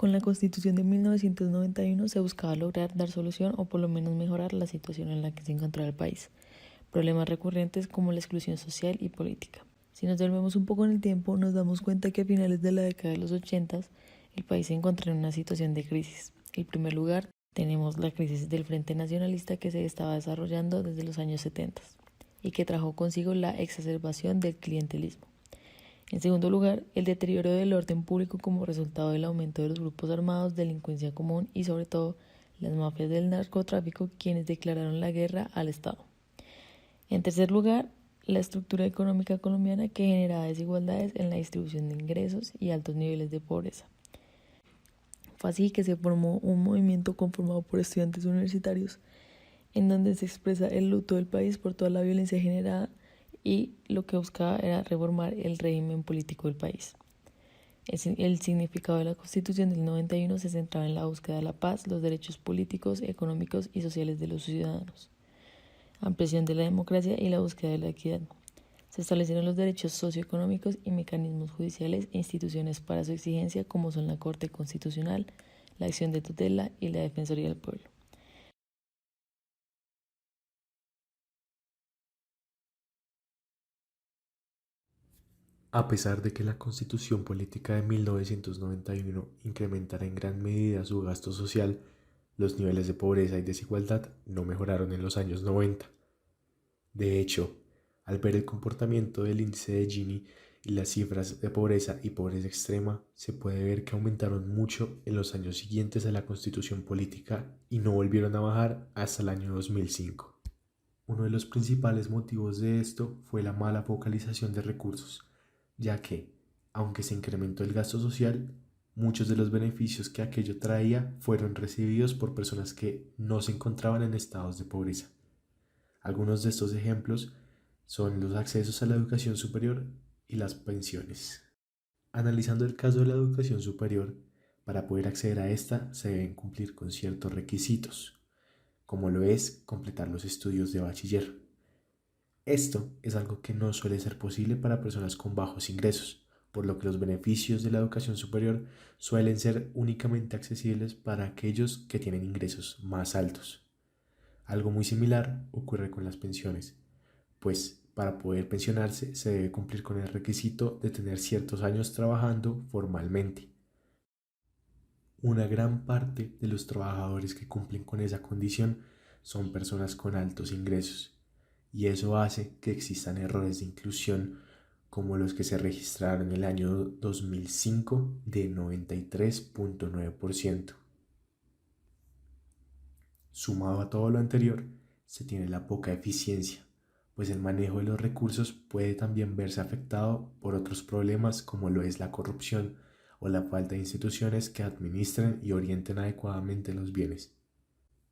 Con la Constitución de 1991 se buscaba lograr dar solución o por lo menos mejorar la situación en la que se encontraba el país. Problemas recurrentes como la exclusión social y política. Si nos devolvemos un poco en el tiempo, nos damos cuenta que a finales de la década de los 80 el país se encontraba en una situación de crisis. En primer lugar, tenemos la crisis del Frente Nacionalista que se estaba desarrollando desde los años 70 y que trajo consigo la exacerbación del clientelismo. En segundo lugar, el deterioro del orden público como resultado del aumento de los grupos armados, delincuencia común y sobre todo las mafias del narcotráfico, quienes declararon la guerra al Estado. En tercer lugar, la estructura económica colombiana que generaba desigualdades en la distribución de ingresos y altos niveles de pobreza. Fue así que se formó un movimiento conformado por estudiantes universitarios en donde se expresa el luto del país por toda la violencia generada y lo que buscaba era reformar el régimen político del país. El significado de la Constitución del 91 se centraba en la búsqueda de la paz, los derechos políticos, económicos y sociales de los ciudadanos, ampliación de la democracia y la búsqueda de la equidad. Se establecieron los derechos socioeconómicos y mecanismos judiciales e instituciones para su exigencia, como son la Corte Constitucional, la acción de tutela y la Defensoría del Pueblo. A pesar de que la Constitución Política de 1991 incrementara en gran medida su gasto social, los niveles de pobreza y desigualdad no mejoraron en los años 90. De hecho, al ver el comportamiento del índice de Gini y las cifras de pobreza y pobreza extrema, se puede ver que aumentaron mucho en los años siguientes a la Constitución Política y no volvieron a bajar hasta el año 2005. Uno de los principales motivos de esto fue la mala focalización de recursos, ya que, aunque se incrementó el gasto social, muchos de los beneficios que aquello traía fueron recibidos por personas que no se encontraban en estados de pobreza. Algunos de estos ejemplos son los accesos a la educación superior y las pensiones. Analizando el caso de la educación superior, para poder acceder a esta se deben cumplir con ciertos requisitos, como lo es completar los estudios de bachiller. Esto es algo que no suele ser posible para personas con bajos ingresos, por lo que los beneficios de la educación superior suelen ser únicamente accesibles para aquellos que tienen ingresos más altos. Algo muy similar ocurre con las pensiones, pues para poder pensionarse se debe cumplir con el requisito de tener ciertos años trabajando formalmente. Una gran parte de los trabajadores que cumplen con esa condición son personas con altos ingresos, y eso hace que existan errores de inclusión como los que se registraron en el año 2005 de 93.9%. Sumado a todo lo anterior, se tiene la poca eficiencia, pues el manejo de los recursos puede también verse afectado por otros problemas como lo es la corrupción o la falta de instituciones que administren y orienten adecuadamente los bienes.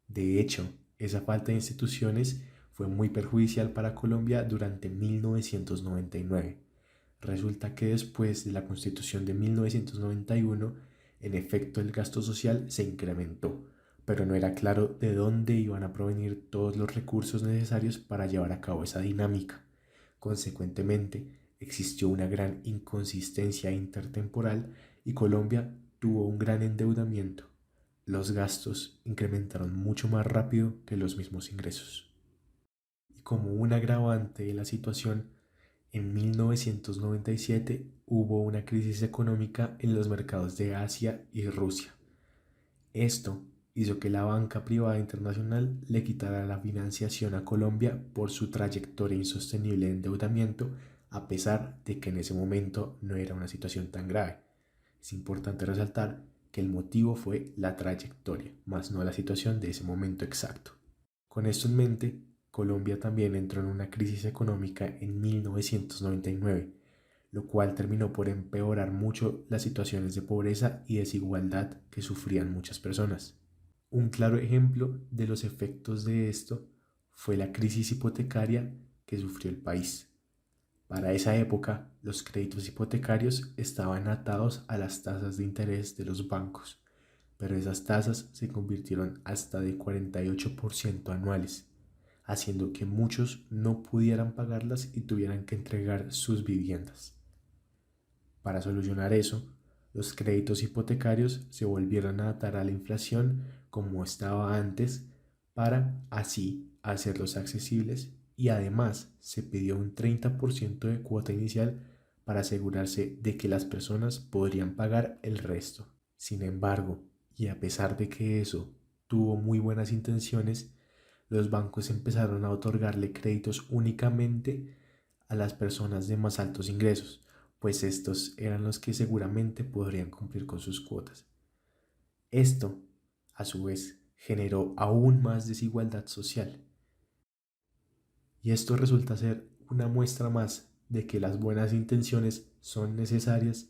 De hecho, esa falta de instituciones fue muy perjudicial para Colombia durante 1999. Resulta que después de la Constitución de 1991, en efecto el gasto social se incrementó, pero no era claro de dónde iban a provenir todos los recursos necesarios para llevar a cabo esa dinámica. Consecuentemente, existió una gran inconsistencia intertemporal y Colombia tuvo un gran endeudamiento. Los gastos incrementaron mucho más rápido que los mismos ingresos. Y como un agravante de la situación, en 1997 hubo una crisis económica en los mercados de Asia y Rusia. Esto hizo que la banca privada internacional le quitara la financiación a Colombia por su trayectoria insostenible de endeudamiento, a pesar de que en ese momento no era una situación tan grave. Es importante resaltar que el motivo fue la trayectoria, más no la situación de ese momento exacto. Con esto en mente, Colombia también entró en una crisis económica en 1999, lo cual terminó por empeorar mucho las situaciones de pobreza y desigualdad que sufrían muchas personas. Un claro ejemplo de los efectos de esto fue la crisis hipotecaria que sufrió el país. Para esa época, los créditos hipotecarios estaban atados a las tasas de interés de los bancos, pero esas tasas se convirtieron hasta de 48% anuales, haciendo que muchos no pudieran pagarlas y tuvieran que entregar sus viviendas. Para solucionar eso, Los créditos hipotecarios se volvieron a adaptar a la inflación como estaba antes para así hacerlos accesibles y además se pidió un 30% de cuota inicial para asegurarse de que las personas podrían pagar el resto. Sin embargo, y a pesar de que eso tuvo muy buenas intenciones, los bancos empezaron a otorgarle créditos únicamente a las personas de más altos ingresos, pues estos eran los que seguramente podrían cumplir con sus cuotas. Esto, a su vez, generó aún más desigualdad social. Y esto resulta ser una muestra más de que las buenas intenciones son necesarias,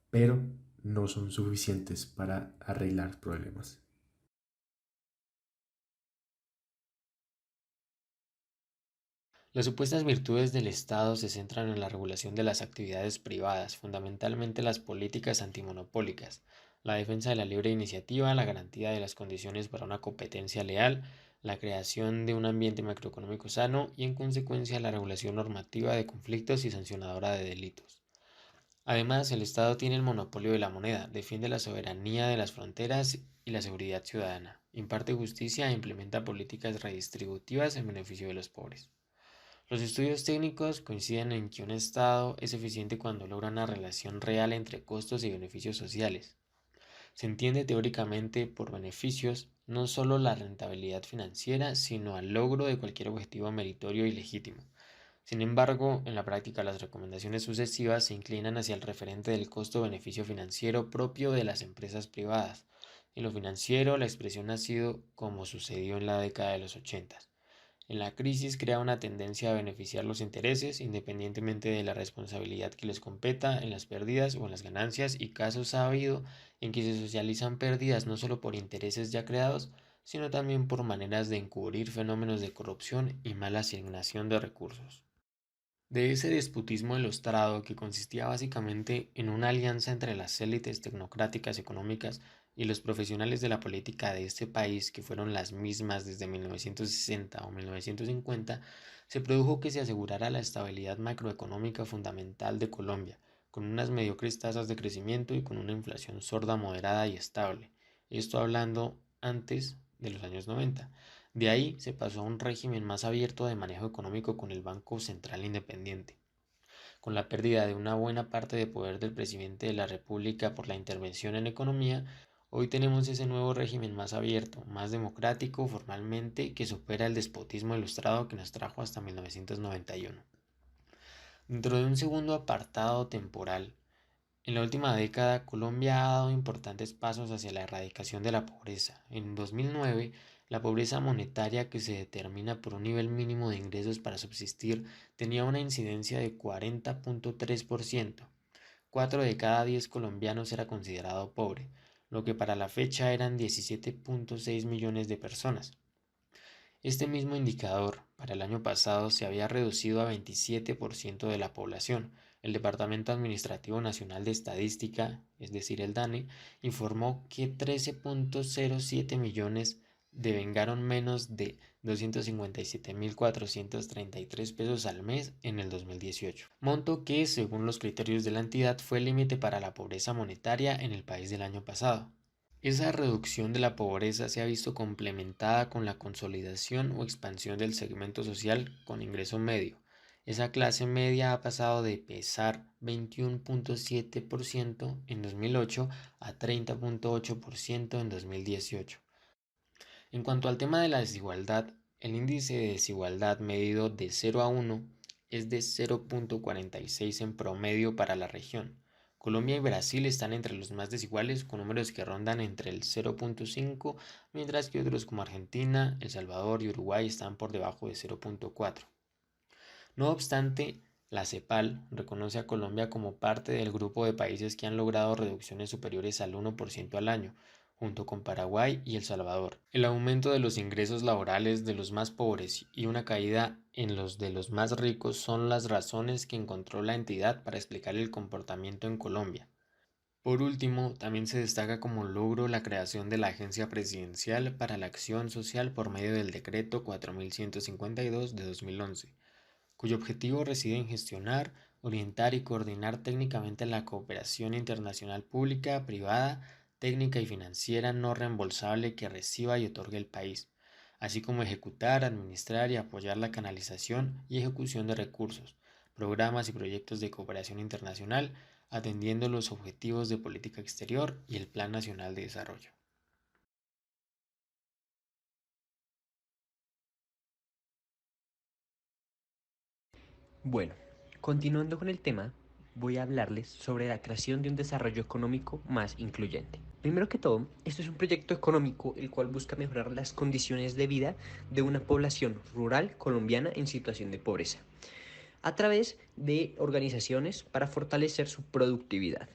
pero no son suficientes para arreglar problemas. Las supuestas virtudes del Estado se centran en la regulación de las actividades privadas, fundamentalmente las políticas antimonopólicas, la defensa de la libre iniciativa, la garantía de las condiciones para una competencia leal, la creación de un ambiente macroeconómico sano y, en consecuencia, la regulación normativa de conflictos y sancionadora de delitos. Además, el Estado tiene el monopolio de la moneda, defiende la soberanía de las fronteras y la seguridad ciudadana, imparte justicia e implementa políticas redistributivas en beneficio de los pobres. Los estudios técnicos coinciden en que un Estado es eficiente cuando logra una relación real entre costos y beneficios sociales. Se entiende teóricamente por beneficios no solo la rentabilidad financiera, sino al logro de cualquier objetivo meritorio y legítimo. Sin embargo, en la práctica las recomendaciones sucesivas se inclinan hacia el referente del costo-beneficio financiero propio de las empresas privadas. En lo financiero, la expresión ha sido como sucedió en la década de los 80. En la crisis crea una tendencia a beneficiar los intereses independientemente de la responsabilidad que les competa en las pérdidas o en las ganancias, y casos ha habido en que se socializan pérdidas no solo por intereses ya creados, sino también por maneras de encubrir fenómenos de corrupción y mala asignación de recursos. De ese despotismo ilustrado, que consistía básicamente en una alianza entre las élites tecnocráticas económicas y los profesionales de la política de este país, que fueron las mismas desde 1960 o 1950, se produjo que se asegurara la estabilidad macroeconómica fundamental de Colombia, con unas mediocres tasas de crecimiento y con una inflación sorda, moderada y estable. Esto hablando antes de los años 90. De ahí se pasó a un régimen más abierto de manejo económico con el Banco Central Independiente. Con la pérdida de una buena parte de poder del presidente de la República por la intervención en economía, hoy tenemos ese nuevo régimen más abierto, más democrático formalmente, que supera el despotismo ilustrado que nos trajo hasta 1991. Dentro de un segundo apartado temporal, en la última década, Colombia ha dado importantes pasos hacia la erradicación de la pobreza. En 2009, la pobreza monetaria, que se determina por un nivel mínimo de ingresos para subsistir, tenía una incidencia de 40.3%. 4 de cada 10 colombianos era considerado pobre, lo que para la fecha eran 17.6 millones de personas. Este mismo indicador para el año pasado se había reducido a 27% de la población. El Departamento Administrativo Nacional de Estadística, es decir, el DANE, informó que 13.07 millones devengaron menos de 257.433 pesos al mes en el 2018, monto que, según los criterios de la entidad, fue el límite para la pobreza monetaria en el país del año pasado. Esa reducción de la pobreza se ha visto complementada con la consolidación o expansión del segmento social con ingreso medio. Esa clase media ha pasado de pesar 21.7% en 2008 a 30.8% en 2018. En cuanto al tema de la desigualdad, el índice de desigualdad medido de 0 a 1 es de 0.46 en promedio para la región. Colombia y Brasil están entre los más desiguales, con números que rondan entre el 0.5, mientras que otros como Argentina, El Salvador y Uruguay están por debajo de 0.4. No obstante, la CEPAL reconoce a Colombia como parte del grupo de países que han logrado reducciones superiores al 1% al año, junto con Paraguay y El Salvador. El aumento de los ingresos laborales de los más pobres y una caída en los de los más ricos son las razones que encontró la entidad para explicar el comportamiento en Colombia. Por último, también se destaca como logro la creación de la Agencia Presidencial para la Acción Social por medio del Decreto 4152 de 2011, cuyo objetivo reside en gestionar, orientar y coordinar técnicamente la cooperación internacional pública, privada, técnica y financiera no reembolsable que reciba y otorgue el país, así como ejecutar, administrar y apoyar la canalización y ejecución de recursos, programas y proyectos de cooperación internacional, atendiendo los objetivos de política exterior y el Plan Nacional de Desarrollo. Bueno, continuando con el tema, voy a hablarles sobre la creación de un desarrollo económico más incluyente. Primero que todo, esto es un proyecto económico el cual busca mejorar las condiciones de vida de una población rural colombiana en situación de pobreza, a través de organizaciones para fortalecer su productividad.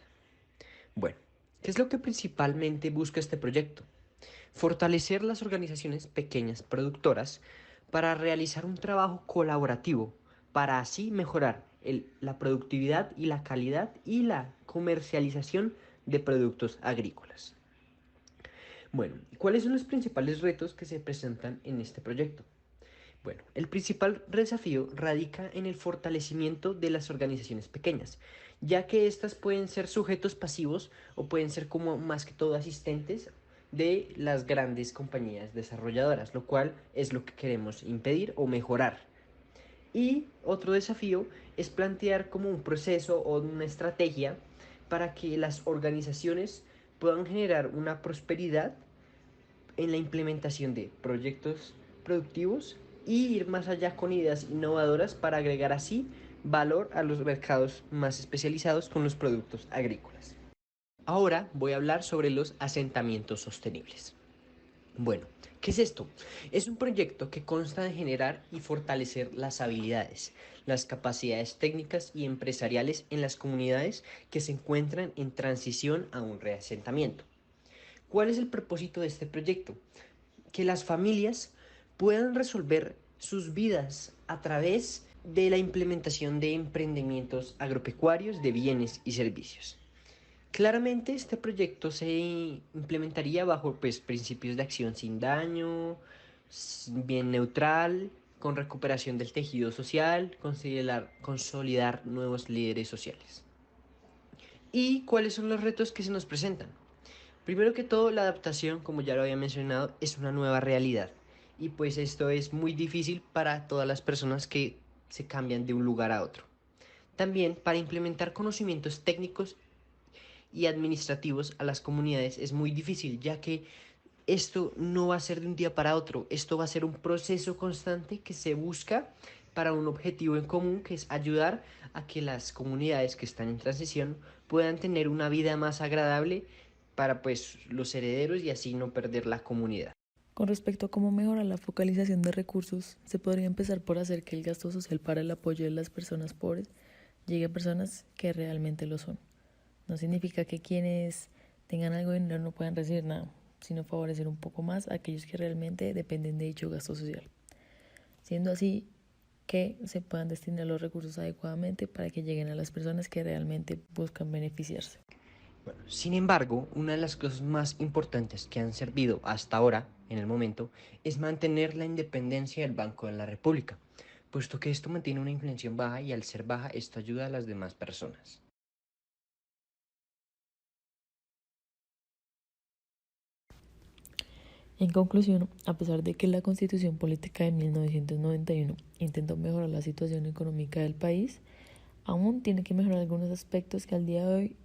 Bueno, ¿qué es lo que principalmente busca este proyecto? Fortalecer las organizaciones pequeñas productoras para realizar un trabajo colaborativo, para así mejorar la productividad y la calidad y la comercialización de productos agrícolas. Bueno, ¿cuáles son los principales retos que se presentan en este proyecto? Bueno, el principal desafío radica en el fortalecimiento de las organizaciones pequeñas, ya que éstas pueden ser sujetos pasivos o pueden ser como más que todo asistentes de las grandes compañías desarrolladoras, lo cual es lo que queremos impedir o mejorar. Y otro desafío es plantear como un proceso o una estrategia para que las organizaciones puedan generar una prosperidad en la implementación de proyectos productivos y ir más allá con ideas innovadoras para agregar así valor a los mercados más especializados con los productos agrícolas. Ahora voy a hablar sobre los asentamientos sostenibles. Bueno, ¿qué es esto? Es un proyecto que consta de generar y fortalecer las habilidades, las capacidades técnicas y empresariales en las comunidades que se encuentran en transición a un reasentamiento. ¿Cuál es el propósito de este proyecto? Que las familias puedan resolver sus vidas a través de la implementación de emprendimientos agropecuarios de bienes y servicios. Claramente este proyecto se implementaría bajo principios de acción sin daño, bien neutral, con recuperación del tejido social, consolidar nuevos líderes sociales. ¿Y cuáles son los retos que se nos presentan? Primero que todo, la adaptación, como ya lo había mencionado, es una nueva realidad. Y pues esto es muy difícil para todas las personas que se cambian de un lugar a otro. También para implementar conocimientos técnicos y administrativos a las comunidades es muy difícil, ya que esto no va a ser de un día para otro, esto va a ser un proceso constante que se busca para un objetivo en común, que es ayudar a que las comunidades que están en transición puedan tener una vida más agradable para pues los herederos y así no perder la comunidad. Con respecto a cómo mejorar la focalización de recursos, se podría empezar por hacer que el gasto social para el apoyo de las personas pobres llegue a personas que realmente lo son. No significa que quienes tengan algo de dinero no puedan recibir nada, sino favorecer un poco más a aquellos que realmente dependen de dicho gasto social, siendo así que se puedan destinar los recursos adecuadamente para que lleguen a las personas que realmente buscan beneficiarse. Bueno, sin embargo, una de las cosas más importantes que han servido hasta ahora, en el momento, es mantener la independencia del Banco de la República, puesto que esto mantiene una inflación baja y al ser baja esto ayuda a las demás personas. En conclusión, a pesar de que la Constitución Política de 1991 intentó mejorar la situación económica del país, aún tiene que mejorar algunos aspectos que al día de hoy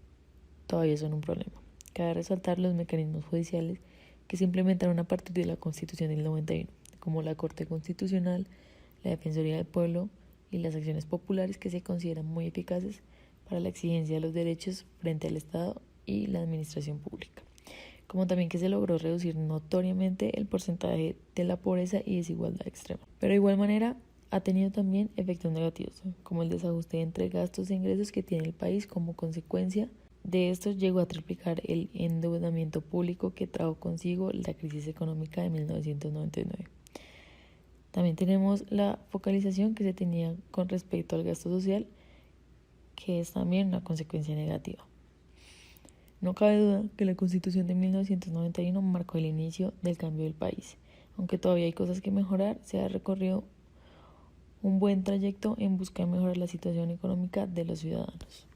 todavía son un problema. Cabe resaltar los mecanismos judiciales que se implementaron a partir de la Constitución del 91, como la Corte Constitucional, la Defensoría del Pueblo y las acciones populares que se consideran muy eficaces para la exigencia de los derechos frente al Estado y la administración pública, como también que se logró reducir notoriamente el porcentaje de la pobreza y desigualdad extrema. Pero de igual manera ha tenido también efectos negativos, como el desajuste entre gastos e ingresos que tiene el país. Como consecuencia de esto llegó a triplicar el endeudamiento público que trajo consigo la crisis económica de 1999. También tenemos la focalización que se tenía con respecto al gasto social, que es también una consecuencia negativa. No cabe duda que la Constitución de 1991 marcó el inicio del cambio del país. Aunque todavía hay cosas que mejorar, se ha recorrido un buen trayecto en busca de mejorar la situación económica de los ciudadanos.